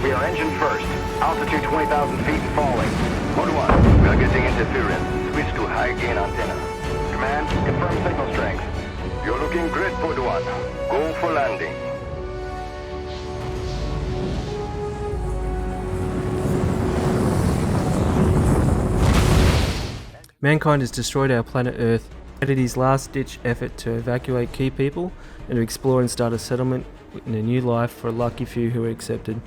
We are engine first. Altitude 20,000 feet and falling. Mode 1. We are getting interference. Switch to high gain antenna. Command, confirm signal strength. You're looking great, Mode 1. Go for landing. Mankind has destroyed our planet Earth. Humanity's last-ditch effort to evacuate key people and to explore and start a settlement in a new life for a lucky few who are accepted.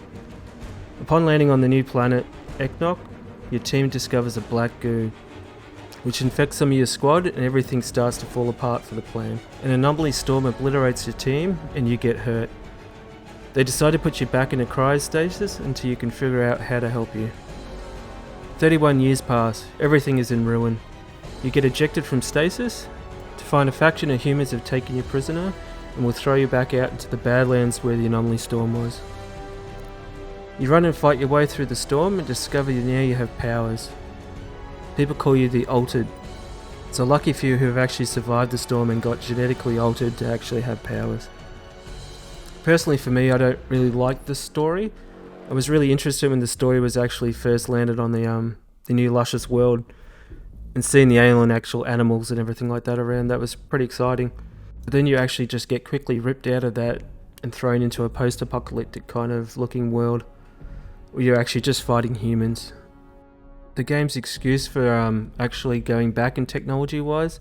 Upon landing on the new planet, Eknok, your team discovers a black goo, which infects some of your squad and everything starts to fall apart for the plan. An anomaly storm obliterates your team and you get hurt. They decide to put you back in a cryostasis until you can figure out how to help you. 31 years pass, everything is in ruin. You get ejected from stasis to find a faction of humans have taken you prisoner and will throw you back out into the Badlands where the anomaly storm was. You run and fight your way through the storm and discover now you have powers. People call you the Altered. It's a lucky few who have actually survived the storm and got genetically altered to actually have powers. Personally for me, I don't really like this story. I was really interested when the story was actually first landed on the new luscious world and seeing the alien actual animals and everything like that around. That was pretty exciting. But then you actually just get quickly ripped out of that and thrown into a post-apocalyptic kind of looking world where you're actually just fighting humans. The game's excuse for actually going back in technology-wise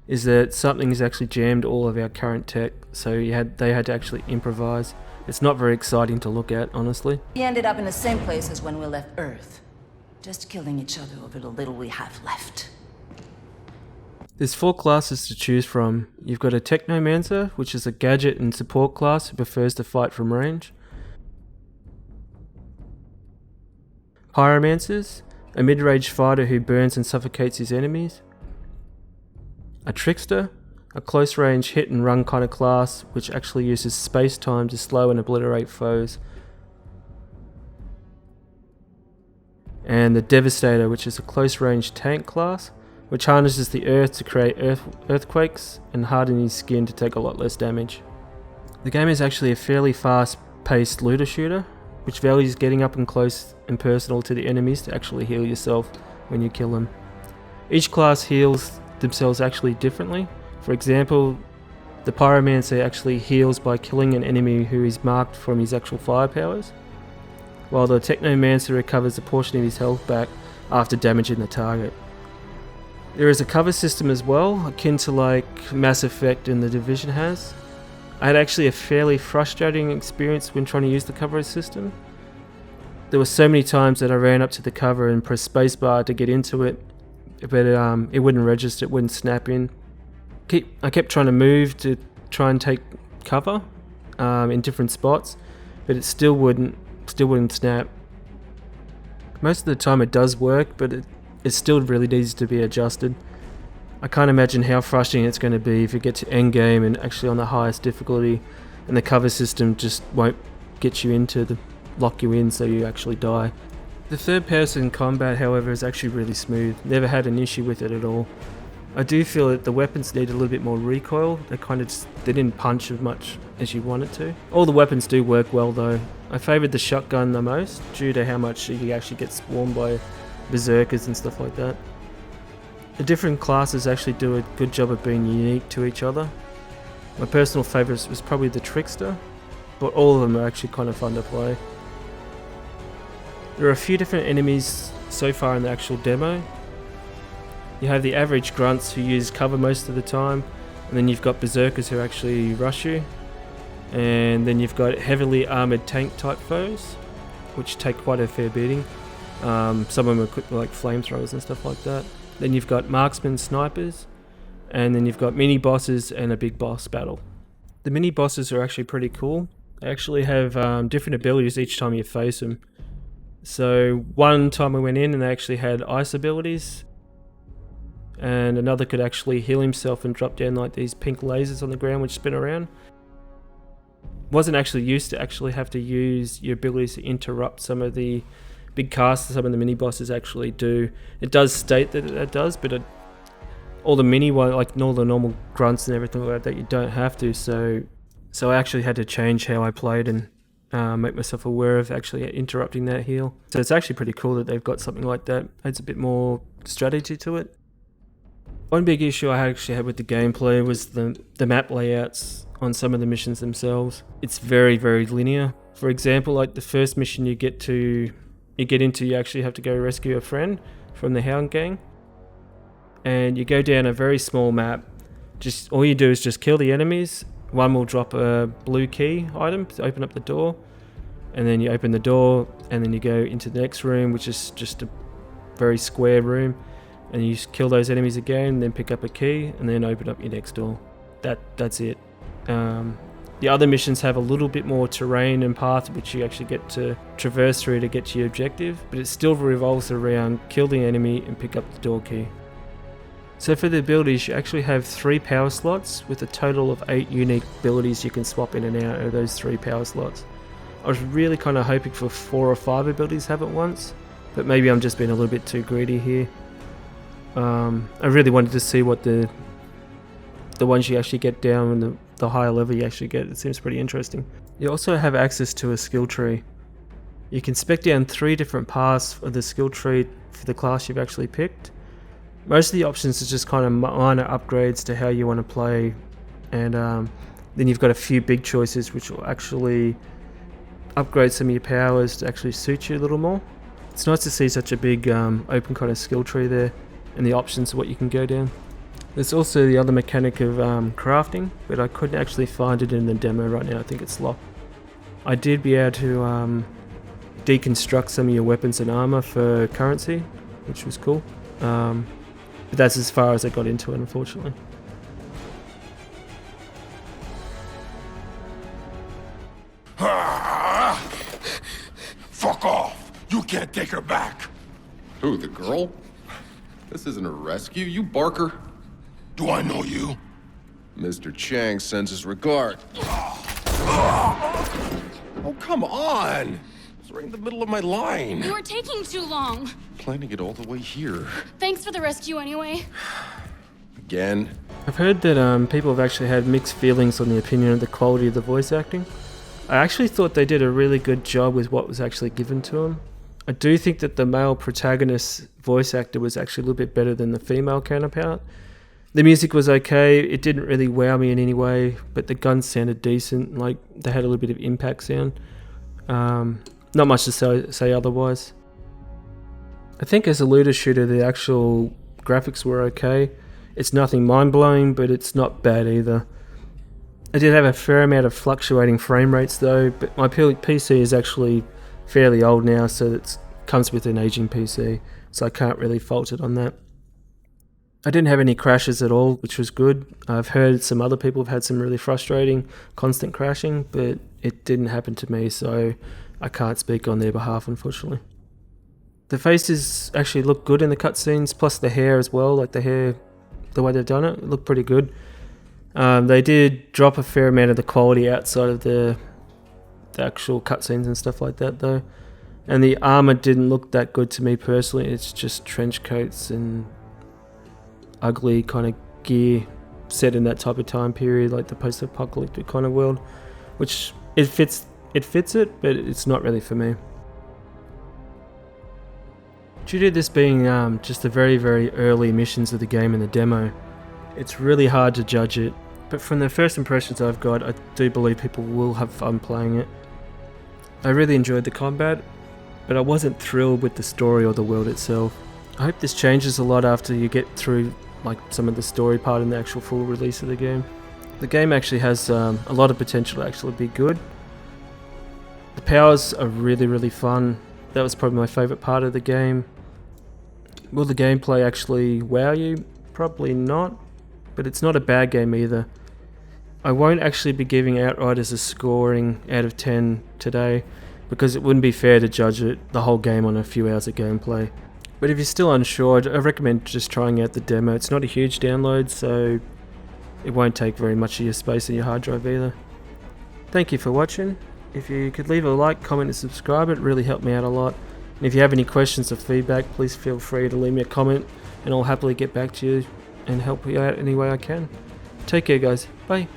is that something has actually jammed all of our current tech, so they had to actually improvise. It's not very exciting to look at, honestly. We ended up in the same place as when we left Earth. Just killing each other over the little we have left. There's 4 classes to choose from. You've got a Technomancer, which is a gadget and support class who prefers to fight from range. Pyromancers, a mid-range fighter who burns and suffocates his enemies. A Trickster, a close-range hit-and-run kind of class which actually uses space-time to slow and obliterate foes. And the Devastator, which is a close-range tank class which harnesses the earth to create earthquakes and harden his skin to take a lot less damage. The game is actually a fairly fast-paced looter shooter which values getting up and close and personal to the enemies to actually heal yourself when you kill them. Each class heals themselves actually differently. For example, the Pyromancer actually heals by killing an enemy who is marked from his actual fire powers, while the Technomancer recovers a portion of his health back after damaging the target. There is a cover system as well, akin to like Mass Effect and The Division has. I had actually a fairly frustrating experience when trying to use the cover system. There were so many times that I ran up to the cover and pressed spacebar to get into it, but it wouldn't register, it wouldn't snap in. I kept trying to move to try and take cover in different spots, but it still wouldn't snap. Most of the time it does work, but it still really needs to be adjusted. I can't imagine how frustrating it's going to be if you get to end game and actually on the highest difficulty and the cover system just won't get you lock you in so you actually die. The third person combat, however, is actually really smooth. Never had an issue with it at all. I do feel that the weapons need a little bit more recoil. They didn't punch as much as you wanted to. All the weapons do work well though. I favoured the shotgun the most due to how much you actually get swarmed by berserkers and stuff like that. The different classes actually do a good job of being unique to each other. My personal favourite was probably the Trickster, but all of them are actually kind of fun to play. There are a few different enemies so far in the actual demo. You have the average grunts who use cover most of the time, and then you've got berserkers who actually rush you, and then you've got heavily armoured tank type foes, which take quite a fair beating. Some of them are equipped with like flamethrowers and stuff like that. Then you've got marksmen, snipers, and then you've got mini bosses and a big boss battle. The mini bosses are actually pretty cool. They actually have different abilities each time you face them. So one time we went in and they actually had ice abilities, and another could actually heal himself and drop down like these pink lasers on the ground which spin around. Wasn't actually used to actually have to use your abilities to interrupt some of the big casts some of the mini bosses actually do. It does state that it does, but all the mini one, like all the normal grunts and everything like that, you don't have to. So I actually had to change how I played and make myself aware of actually interrupting that heal. So it's actually pretty cool that they've got something like that. Adds a bit more strategy to it. One big issue I actually had with the gameplay was the map layouts on some of the missions themselves. It's very, very linear. For example, like the first mission you get into, you actually have to go rescue a friend from the Hound Gang. And you go down a very small map. Just all you do is just kill the enemies. One will drop a blue key item to open up the door, and then you open the door, and then you go into the next room, which is just a very square room, and you just kill those enemies again, then pick up a key, and then open up your next door. That's it. The other missions have a little bit more terrain and path which you actually get to traverse through to get to your objective, but it still revolves around kill the enemy and pick up the door key. So for the abilities, you actually have 3 power slots with a total of 8 unique abilities you can swap in and out of those 3 power slots. I was really kind of hoping for 4 or 5 abilities to have at once, but maybe I'm just being a little bit too greedy here. I really wanted to see what the ones you actually get down and the higher level you actually get. It seems pretty interesting. You also have access to a skill tree. You can spec down 3 different paths of the skill tree for the class you've actually picked. Most of the options are just kind of minor upgrades to how you want to play, and then you've got a few big choices which will actually upgrade some of your powers to actually suit you a little more. It's nice to see such a big open kind of skill tree there and the options of what you can go down. There's also the other mechanic of crafting, but I couldn't actually find it in the demo right now. I think it's locked. I did be able to deconstruct some of your weapons and armor for currency, which was cool. But that's as far as I got into it, unfortunately. Fuck off! You can't take her back! Who, the girl? This isn't a rescue, you barker. Do I know you? Mr. Chang sends his regard. Oh, come on! It's right in the middle of my line. You were taking too long. Planning it all the way here. Thanks for the rescue anyway. Again? I've heard that people have actually had mixed feelings on the opinion of the quality of the voice acting. I actually thought they did a really good job with what was actually given to them. I do think that the male protagonist voice actor was actually a little bit better than the female counterpart. The music was okay, it didn't really wow me in any way, but the guns sounded decent, like they had a little bit of impact sound. Not much to say otherwise. I think as a looter shooter the actual graphics were okay. It's nothing mind-blowing, but it's not bad either. I did have a fair amount of fluctuating frame rates though, but my PC is actually fairly old now, so it comes with an aging PC, so I can't really fault it on that. I didn't have any crashes at all, which was good. I've heard some other people have had some really frustrating constant crashing, but it didn't happen to me, so I can't speak on their behalf, unfortunately. The faces actually look good in the cutscenes, plus the hair as well, like the hair, the way they've done it looked pretty good. They did drop a fair amount of the quality outside of the actual cutscenes and stuff like that though. And the armor didn't look that good to me personally. It's just trench coats and ugly kind of gear set in that type of time period, like the post-apocalyptic kind of world, which it fits it, but it's not really for me. Due to this being just the very, very early missions of the game in the demo, it's really hard to judge it, but from the first impressions I've got, I do believe people will have fun playing it. I really enjoyed the combat, but I wasn't thrilled with the story or the world itself. I hope this changes a lot after you get through like some of the story part in the actual full release of the game. The game actually has a lot of potential to actually be good. The powers are really, really fun. That was probably my favourite part of the game. Will the gameplay actually wow you? Probably not, but it's not a bad game either. I won't actually be giving Outriders a scoring out of 10 today, because it wouldn't be fair to judge the whole game on a few hours of gameplay. But if you're still unsure, I recommend just trying out the demo. It's not a huge download, so it won't take very much of your space in your hard drive either. Thank you for watching. If you could leave a like, comment and subscribe, it really helped me out a lot. And if you have any questions or feedback, please feel free to leave me a comment and I'll happily get back to you and help you out any way I can. Take care guys, bye.